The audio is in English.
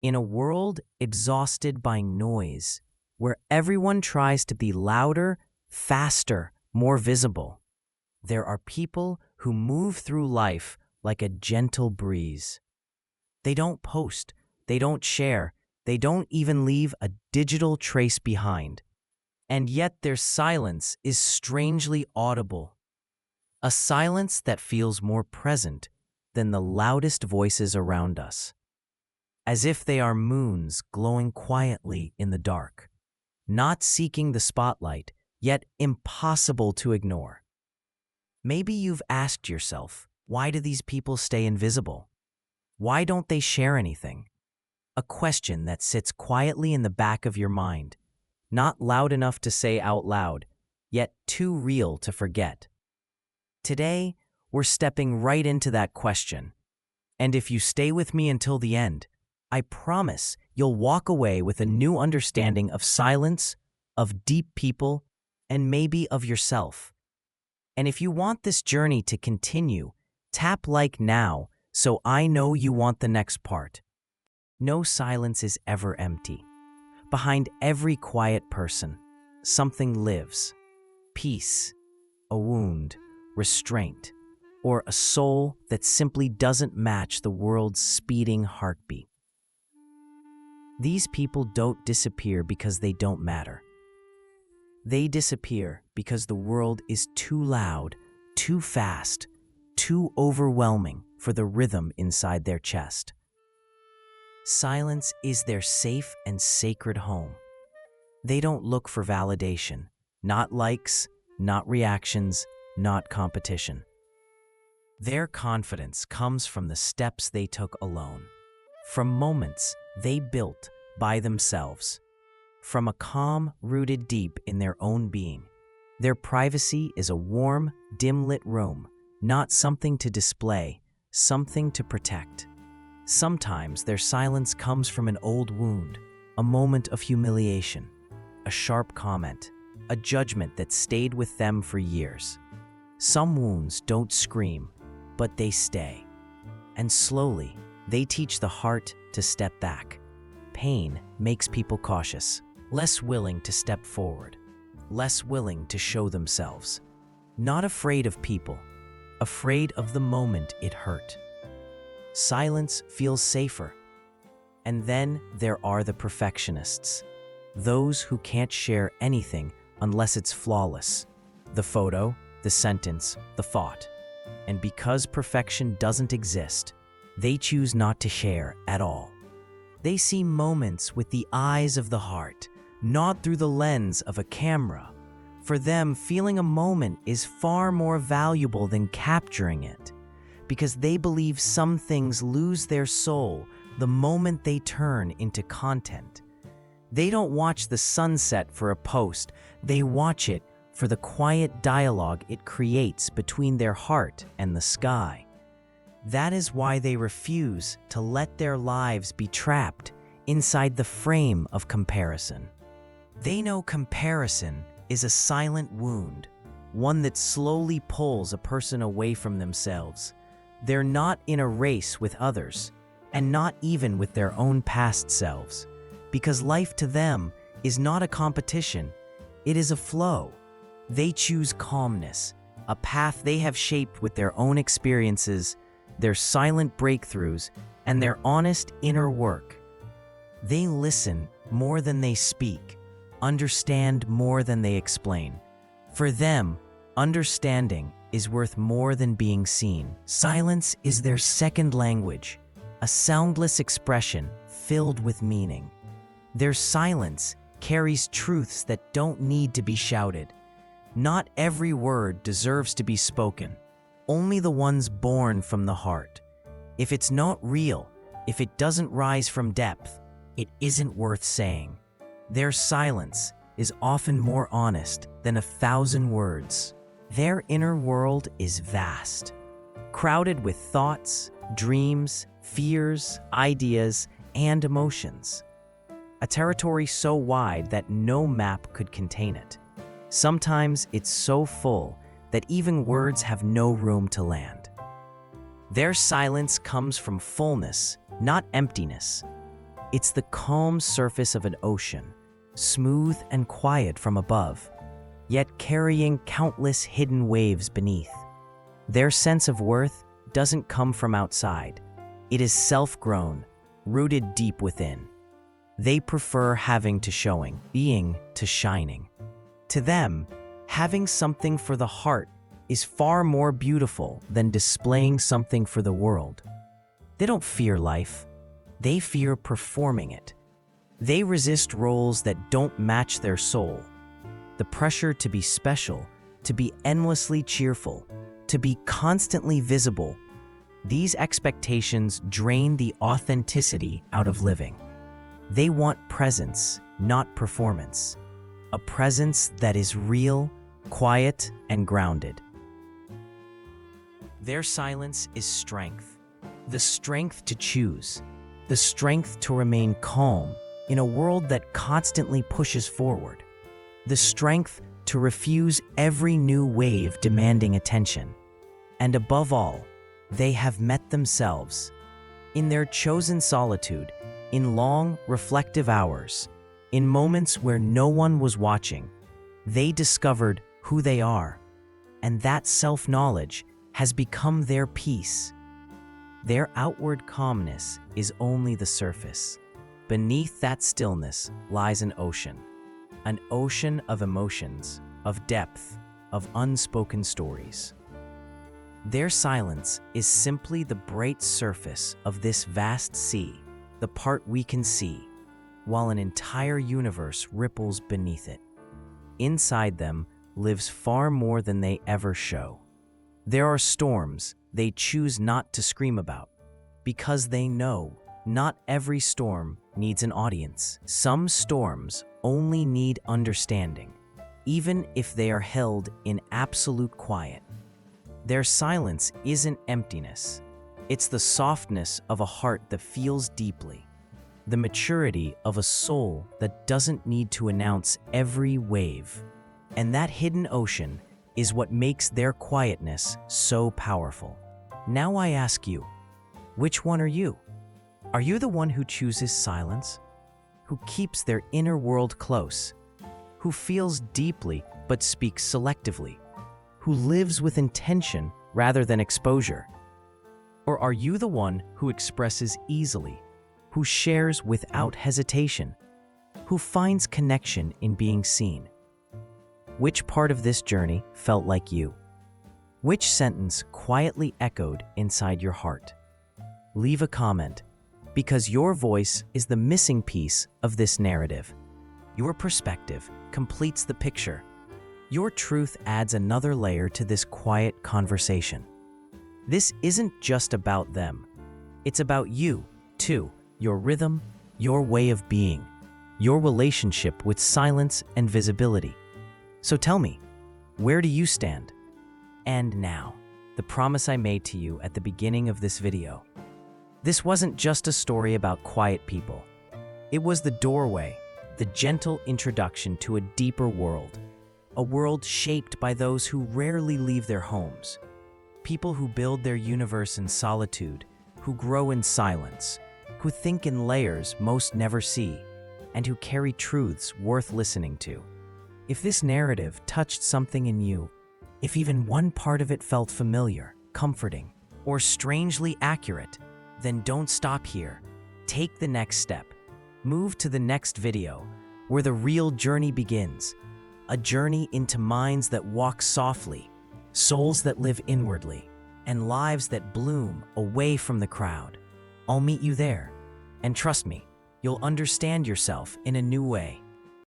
In a world exhausted by noise, where everyone tries to be louder, faster, more visible, there are people who move through life like a gentle breeze. They don't post, they don't share, they don't even leave a digital trace behind. And yet their silence is strangely audible. A silence that feels more present than the loudest voices around us. As if they are moons glowing quietly in the dark, not seeking the spotlight, yet impossible to ignore. Maybe you've asked yourself, why do these people stay invisible? Why don't they share anything? A question that sits quietly in the back of your mind, not loud enough to say out loud, yet too real to forget. Today, we're stepping right into that question. And if you stay with me until the end, I promise you'll walk away with a new understanding of silence, of deep people, and maybe of yourself. And if you want this journey to continue, tap like now so I know you want the next part. No silence is ever empty. Behind every quiet person, something lives. Peace, a wound, restraint, or a soul that simply doesn't match the world's speeding heartbeat. These people don't disappear because they don't matter. They disappear because the world is too loud, too fast, too overwhelming for the rhythm inside their chest. Silence is their safe and sacred home. They don't look for validation, not likes, not reactions, not competition. Their confidence comes from the steps they took alone, from moments they built by themselves, from a calm rooted deep in their own being. Their privacy is a warm, dim-lit room, not something to display, something to protect. Sometimes their silence comes from an old wound, a moment of humiliation, a sharp comment, a judgment that stayed with them for years. Some wounds don't scream, but they stay. And slowly, they teach the heart to step back. Pain makes people cautious, less willing to step forward, less willing to show themselves. Not afraid of people, afraid of the moment it hurt. Silence feels safer. And then there are the perfectionists, those who can't share anything unless it's flawless. The photo, the sentence, the thought. And because perfection doesn't exist, they choose not to share at all. They see moments with the eyes of the heart, not through the lens of a camera. For them, feeling a moment is far more valuable than capturing it, because they believe some things lose their soul the moment they turn into content. They don't watch the sunset for a post, they watch it for the quiet dialogue it creates between their heart and the sky. That is why they refuse to let their lives be trapped inside the frame of comparison. They know comparison is a silent wound, one that slowly pulls a person away from themselves. They're not in a race with others, and not even with their own past selves, because life to them is not a competition, it is a flow. They choose calmness, a path they have shaped with their own experiences, their silent breakthroughs, and their honest inner work. They listen more than they speak, understand more than they explain. For them, understanding is worth more than being seen. Silence is their second language, a soundless expression filled with meaning. Their silence carries truths that don't need to be shouted. Not every word deserves to be spoken, only the ones born from the heart. If it's not real, if it doesn't rise from depth, it isn't worth saying. Their silence is often more honest than 1,000 words. Their inner world is vast, crowded with thoughts, dreams, fears, ideas, and emotions. A territory so wide that no map could contain it. Sometimes it's so full that even words have no room to land. Their silence comes from fullness, not emptiness. It's the calm surface of an ocean, smooth and quiet from above, yet carrying countless hidden waves beneath. Their sense of worth doesn't come from outside. It is self-grown, rooted deep within. They prefer having to showing, being to shining. To them, having something for the heart is far more beautiful than displaying something for the world. They don't fear life. They fear performing it. They resist roles that don't match their soul. The pressure to be special, to be endlessly cheerful, to be constantly visible. These expectations drain the authenticity out of living. They want presence, not performance. A presence that is real, quiet, and grounded. Their silence is strength. The strength to choose. The strength to remain calm in a world that constantly pushes forward. The strength to refuse every new wave demanding attention. And above all, they have met themselves. In their chosen solitude, in long, reflective hours, in moments where no one was watching, they discovered who they are. And that self-knowledge has become their peace. Their outward calmness is only the surface. Beneath that stillness lies an ocean of emotions, of depth, of unspoken stories. Their silence is simply the bright surface of this vast sea, the part we can see, while an entire universe ripples beneath it. Inside them lives far more than they ever show. There are storms they choose not to scream about, because they know not every storm needs an audience. Some storms only need understanding, even if they are held in absolute quiet. Their silence isn't emptiness. It's the softness of a heart that feels deeply, the maturity of a soul that doesn't need to announce every wave. And that hidden ocean is what makes their quietness so powerful. Now I ask you, which one are you? Are you the one who chooses silence? Who keeps their inner world close? Who feels deeply but speaks selectively? Who lives with intention rather than exposure? Or are you the one who expresses easily, who shares without hesitation, who finds connection in being seen? Which part of this journey felt like you? Which sentence quietly echoed inside your heart? Leave a comment, because your voice is the missing piece of this narrative. Your perspective completes the picture. Your truth adds another layer to this quiet conversation. This isn't just about them. It's about you, too, your rhythm, your way of being, your relationship with silence and visibility. So tell me, where do you stand? And now, the promise I made to you at the beginning of this video. This wasn't just a story about quiet people. It was the doorway, the gentle introduction to a deeper world. A world shaped by those who rarely leave their homes. People who build their universe in solitude, who grow in silence, who think in layers most never see, and who carry truths worth listening to. If this narrative touched something in you, if even one part of it felt familiar, comforting, or strangely accurate, then don't stop here. Take the next step. Move to the next video, where the real journey begins. A journey into minds that walk softly, souls that live inwardly, and lives that bloom away from the crowd. I'll meet you there. And trust me, you'll understand yourself in a new way.